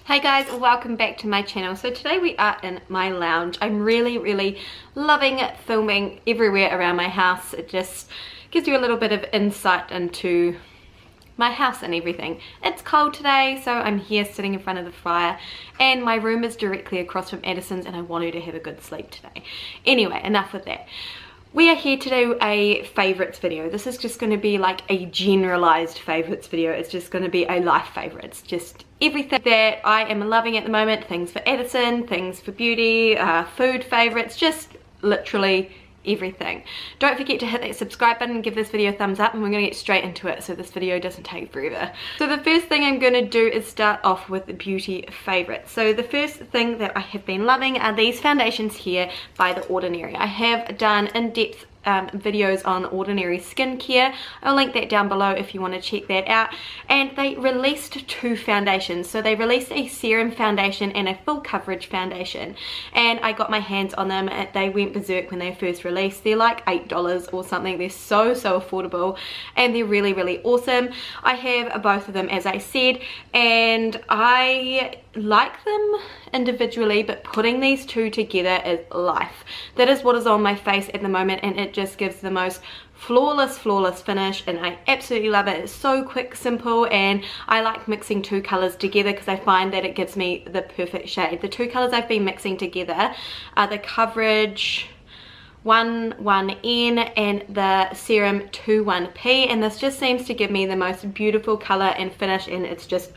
Hey guys, welcome back to my channel. So today we are in my lounge. I'm really loving filming everywhere around my house. It just gives you a little bit of insight into my house and everything. It's cold today, so I'm here sitting in front of the fire, and my room is directly across from Addison's, and I want her to have a good sleep today. Anyway, enough with that. We are here to do a favorites video. This is just going to be like a generalized favorites video. It's just going to be a life favorites, just everything that I am loving at the moment. Things for Addison, things for beauty, food favorites, just literally everything. Don't forget to hit that subscribe button and give this video a thumbs up, and we're going to get straight into it so this video doesn't take forever. So the first thing I'm going to do is start off with the beauty favorites. So the first thing that I have been loving are these foundations here by The Ordinary. I have done in-depth videos on Ordinary skincare. I'll link that down below if you want to check that out. And they released two foundations. So they released a serum foundation and a full coverage foundation, and I got my hands on them. They went berserk when they first released. They're like $8 or something. They're so affordable, and they're really awesome. I have both of them, as I said, and I like them individually, but putting these two together is life. That is what is on my face at the moment, and it just gives the most flawless finish, and I absolutely love it. It's so quick, simple, and I like mixing two colors together because I find that it gives me the perfect shade. The two colors I've been mixing together are the coverage 1-1N and the serum 2-1P, and this just seems to give me the most beautiful color and finish, and it's just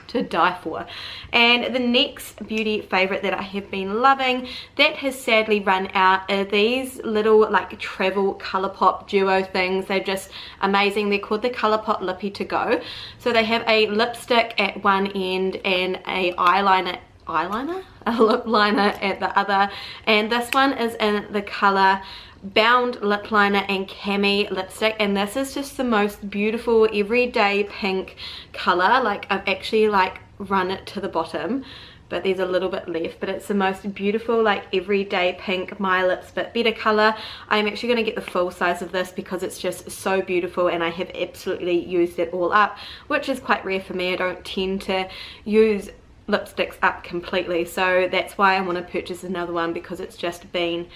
to die for. And the next beauty favorite that I have been loving that has sadly run out are these little like travel ColourPop duo things. They're just amazing. They're called the ColourPop Lippy To Go. So they have a lipstick at one end and a a lip liner at the other, and this one is in the color Bound Lip Liner and Cami lipstick, and this is just the most beautiful everyday pink color. Like, I've actually like run it to the bottom, but there's a little bit left, but it's the most beautiful like everyday pink My Lips But Better color. I'm actually going to get the full size of this because it's just so beautiful, and I have absolutely used it all up, which is quite rare for me. I don't tend to use lipsticks up completely, so that's why I want to purchase another one, because it's just been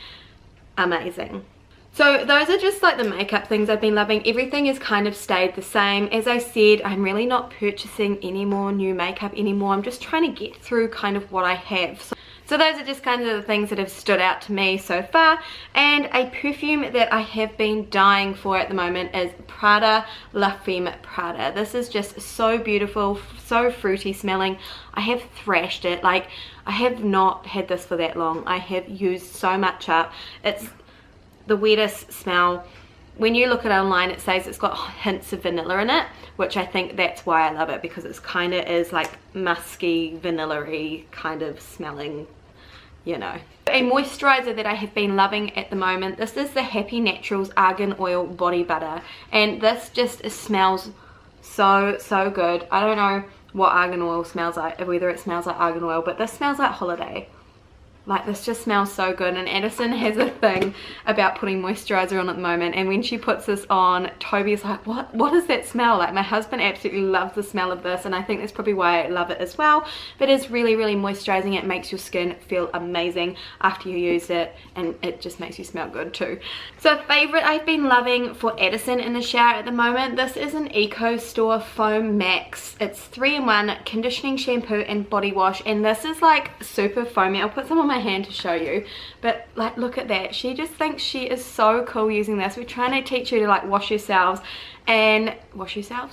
amazing. So those are just like the makeup things I've been loving. Everything has kind of stayed the same. As I said, I'm really not purchasing any more new makeup anymore. I'm just trying to get through kind of what I have. So those are just kind of the things that have stood out to me so far. And a perfume that I have been dying for at the moment is Prada La Femme Prada. This is just so beautiful, so fruity smelling. I have thrashed it. Like, I have not had this for that long. I have used so much up. It's the weirdest smell. When you look at it online, it says it's got hints of vanilla in it, which I think that's why I love it, because it's kind of is like musky, vanilla-y kind of smelling, you know. A moisturizer that I have been loving at the moment, this is the Happy Naturals Argan Oil Body Butter, and this just smells so good. I don't know what argan oil smells like, whether it smells like argan oil, but this smells like holiday. Like, this just smells so good. And Addison has a thing about putting moisturizer on at the moment, and when she puts this on, Toby's like, what does that smell like? My husband absolutely loves the smell of this, and I think that's probably why I love it as well. But it's really moisturizing. It makes your skin feel amazing after you use it, and it just makes you smell good too. So favorite I've been loving for Addison in the shower at the moment, this is an Eco Store Foam Max. It's 3-in-1 conditioning shampoo and body wash, and this is like super foamy. I'll put some on my hand to show you, but like, look at that. She just thinks she is so cool using this. We're trying to teach you to like wash yourselves, and we're trying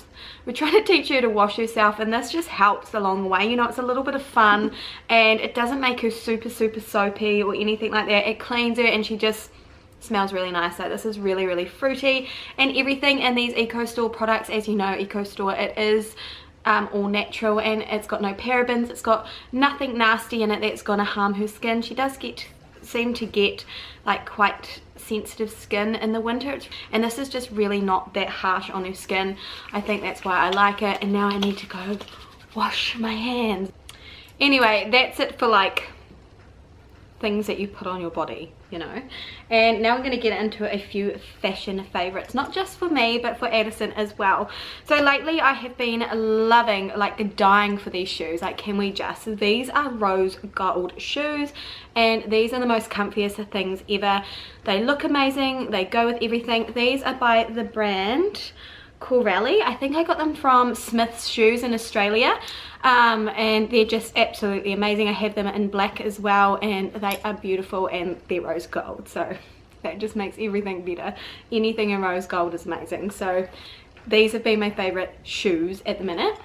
to teach you to wash yourself, and this just helps along the way. You know, it's a little bit of fun, and it doesn't make her super soapy or anything like that. It cleans her, and she just smells really nice. So this is really fruity, and everything in these Eco Store products, as you know, Eco Store, it is all natural, and it's got no parabens. It's got nothing nasty in it that's gonna harm her skin. She does seem to get like quite sensitive skin in the winter, and this is just really not that harsh on her skin. I think that's why I like it. And now I need to go wash my hands. Anyway, that's it for like things that you put on your body. you know. And now I'm going to get into a few fashion favorites, not just for me but for Addison as well. So lately I have been loving, like dying for these shoes. Like, can we just, these are rose gold shoes and these are the most comfiest things ever. They look amazing, they go with everything. These are by the brand Corelli. I think I got them from Smith's Shoes in Australia, and they're just absolutely amazing. I have them in black as well and they are beautiful and they're rose gold, so that just makes everything better. Anything in rose gold is amazing. So these have been my favorite shoes at the minute.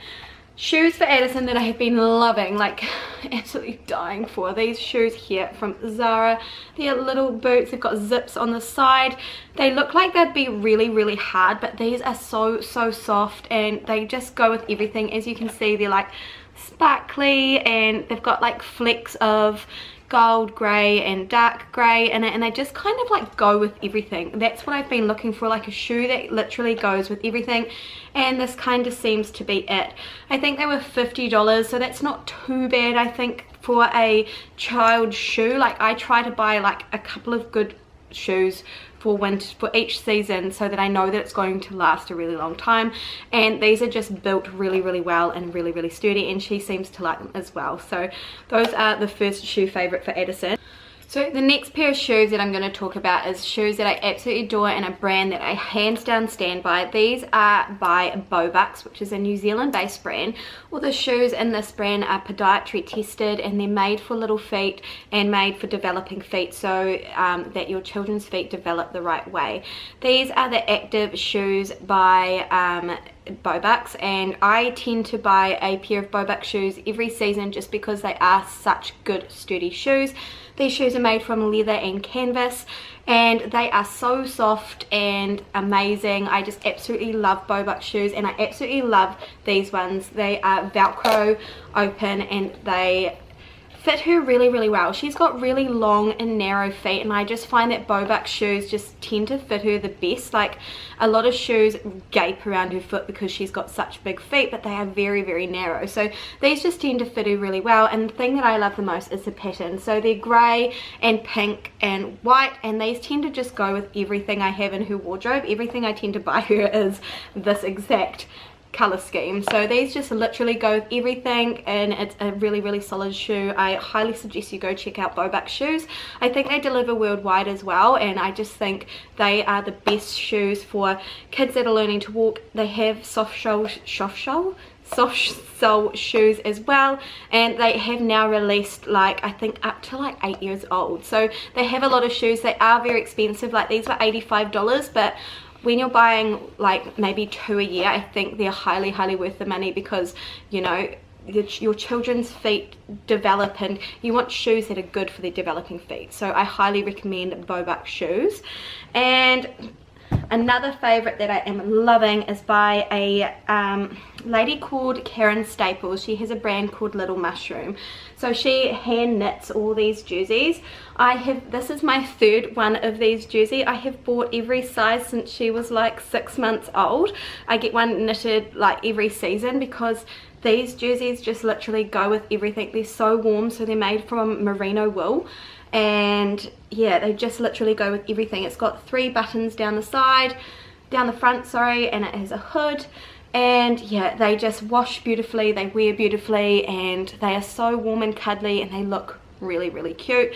Shoes for Addison that I have been loving, like absolutely dying for. These shoes here from Zara. They're little boots, they've got zips on the side. They look like they'd be really, really hard, but these are so soft and they just go with everything. As you can see, they're like sparkly and they've got like flecks of gold, grey and dark grey in it, and they just kind of like go with everything. That's what I've been looking for, like a shoe that literally goes with everything, and this kind of seems to be it. I think they were $50, so that's not too bad I think for a child shoe. Like, I try to buy like a couple of good shoes for winter, for each season, so that I know that it's going to last a really long time, and these are just built really, really well and really, really sturdy, and she seems to like them as well. So those are the first shoe favorite for Addison. So the next pair of shoes that I'm going to talk about is shoes that I absolutely adore and a brand that I hands down stand by. These are by Bobucks, which is a New Zealand based brand. All the shoes in this brand are podiatry tested and they're made for little feet and made for developing feet, so that your children's feet develop the right way. These are the active shoes by Bobucks, and I tend to buy a pair of Bobucks shoes every season just because they are such good sturdy shoes. These shoes are made from leather and canvas and they are so soft and amazing. I just absolutely love Bobucks shoes, and I absolutely love these ones. They are Velcro open and they fit her really, really well. She's got really long and narrow feet, and I just find that Bobucks shoes just tend to fit her the best. Like, a lot of shoes gape around her foot because she's got such big feet, but they are very, very narrow. So these just tend to fit her really well, and the thing that I love the most is the pattern. So they're grey and pink and white, and these tend to just go with everything I have in her wardrobe. Everything I tend to buy her is this exact color scheme. So these just literally go with everything, and it's a really, really solid shoe. I highly suggest you go check out Bobucks shoes. I think they deliver worldwide as well, and I just think they are the best shoes for kids that are learning to walk. They have soft sole shoes as well, and they have now released, like, I think up to like 8 years old. So they have a lot of shoes. They are very expensive. Like, these were $85, but when you're buying like maybe 2 a year, I think they're highly, highly worth the money, because, you know, your children's feet develop and you want shoes that are good for their developing feet. So I highly recommend Bobucks shoes. And another favorite that I am loving is by a lady called Karen Staples. She has a brand called Little Mushroom. So she hand knits all these jerseys. This is my third one of these jerseys. I have bought every size since she was like 6 months old. I get one knitted like every season because these jerseys just literally go with everything. They're so warm, so they're made from merino wool. And yeah, they just literally go with everything. It's got 3 buttons down the front, sorry, and it has a hood. And yeah, they just wash beautifully, they wear beautifully, and they are so warm and cuddly, and they look really, really cute.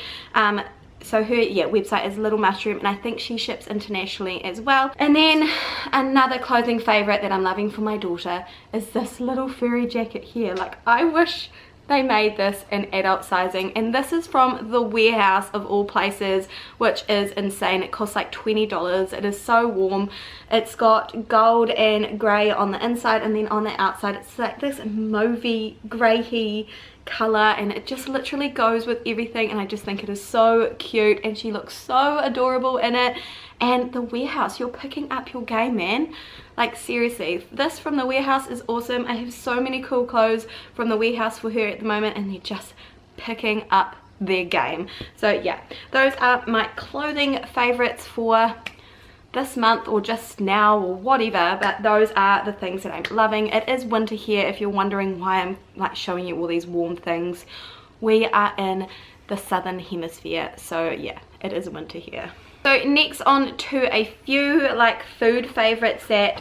So her website is Little Mushroom, and I think she ships internationally as well. And then another clothing favorite that I'm loving for my daughter is this little furry jacket here. Like, I wish they made this in adult sizing, and this is from the Warehouse of all places, which is insane. It costs like $20. It is so warm. It's got gold and grey on the inside, and then on the outside it's like this mauvey grey color, and it just literally goes with everything, and I just think it is so cute, and she looks so adorable in it. And the Warehouse, you're picking up your game, man. Like, seriously, this from the Warehouse is awesome. I have so many cool clothes from the Warehouse for her at the moment, and they're just picking up their game. So yeah, those are my clothing favorites for this month, or just now, or whatever, but those are the things that I'm loving. It is winter here, if you're wondering why I'm like showing you all these warm things. We are in the southern hemisphere, so yeah, it is winter here. So next on to a few like food favorites that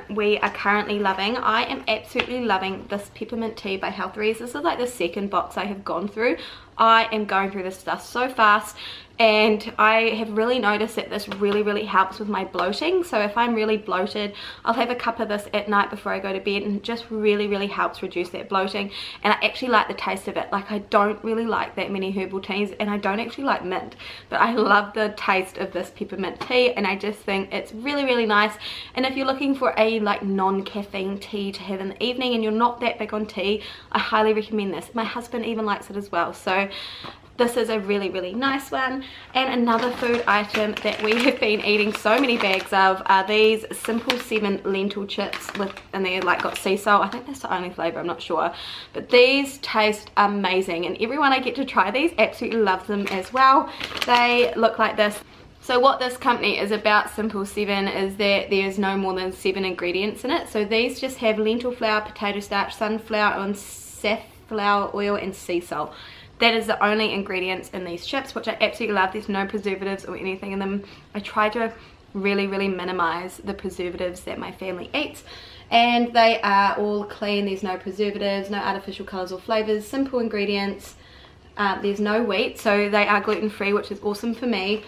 we are currently loving. I am absolutely loving this peppermint tea by Healthrees. This is like the second box I have gone through. I am going through this stuff so fast, and I have really noticed that this really helps with my bloating. So if I'm really bloated, I'll have a cup of this at night before I go to bed, and it just really helps reduce that bloating. And I actually like the taste of it. Like, I don't really like that many herbal teas, and I don't actually like mint, but I love the taste of this peppermint tea, and I just think it's really nice. And if you're looking for a like non-caffeine tea to have in the evening and you're not that big on tea, I highly recommend this. My husband even likes it as well. So this is a really nice one. And another food item that we have been eating so many bags of are these Simple 7 lentil chips and they're like got sea salt. I think that's the only flavor, I'm not sure, but these taste amazing, and everyone I get to try these absolutely loves them as well. They look like this. So what this company is about, Simple 7, is that there's no more than 7 ingredients in it. So these just have lentil flour, potato starch, sunflower and safflower oil and sea salt. That is the only ingredients in these chips, which I absolutely love. There's no preservatives or anything in them. I try to really minimize the preservatives that my family eats, and they are all clean. There's no preservatives, no artificial colors or flavors, simple ingredients. There's no wheat, so they are gluten-free, which is awesome for me.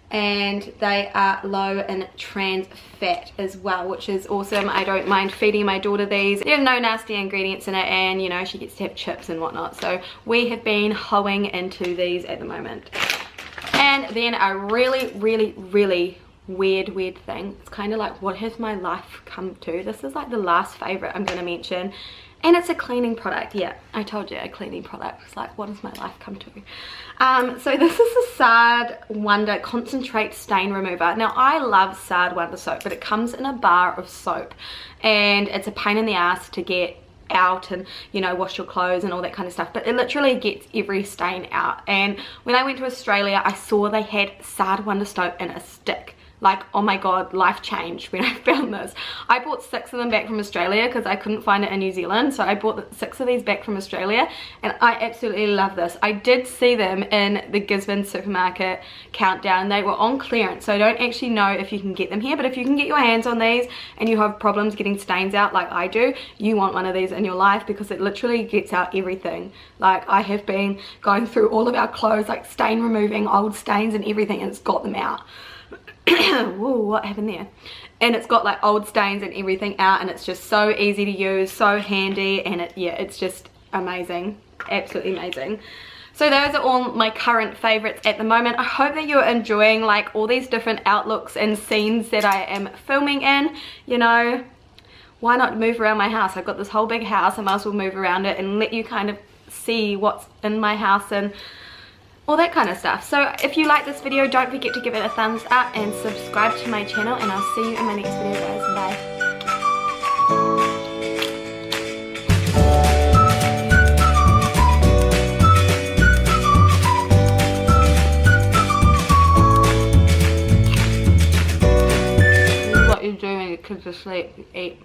And they are low in trans fat as well, which is awesome. I don't mind feeding my daughter these. They have no nasty ingredients in it, and you know, she gets to have chips and whatnot. So we have been hoeing into these at the moment. And then a really weird thing. It's kind of like, what has my life come to? This is like the last favorite I'm going to mention. And it's a cleaning product. Yeah, I told you, a cleaning product. It's like, what has my life come to? So this is the Sard Wonder Concentrate Stain Remover. Now, I love Sard Wonder soap, but it comes in a bar of soap. And it's a pain in the ass to get out and, you know, wash your clothes and all that kind of stuff. But it literally gets every stain out. And when I went to Australia, I saw they had Sard Wonder soap in a stick. Like, oh my god, life changed when I found this. I bought 6 of them back from Australia because I couldn't find it in New Zealand. So I bought 6 of these back from Australia, and I absolutely love this. I did see them in the Gisborne supermarket countdown. They were on clearance, so I don't actually know if you can get them here. But if you can get your hands on these and you have problems getting stains out like I do, you want one of these in your life, because it literally gets out everything. Like, I have been going through all of our clothes, like stain removing, old stains and everything, and it's got them out. Whoa, what happened there? And it's got like old stains and everything out, and it's just so easy to use, so handy, and it's just amazing, absolutely amazing. So those are all my current favorites at the moment. I hope that you're enjoying like all these different outlooks and scenes that I am filming in. You know, why not move around my house? I've got this whole big house. I might as well move around it and let you kind of see what's in my house and all that kind of stuff. So if you like this video, don't forget to give it a thumbs up and subscribe to my channel, and I'll see you in my next video, guys. Bye. What you do when your kids are asleep, you eat.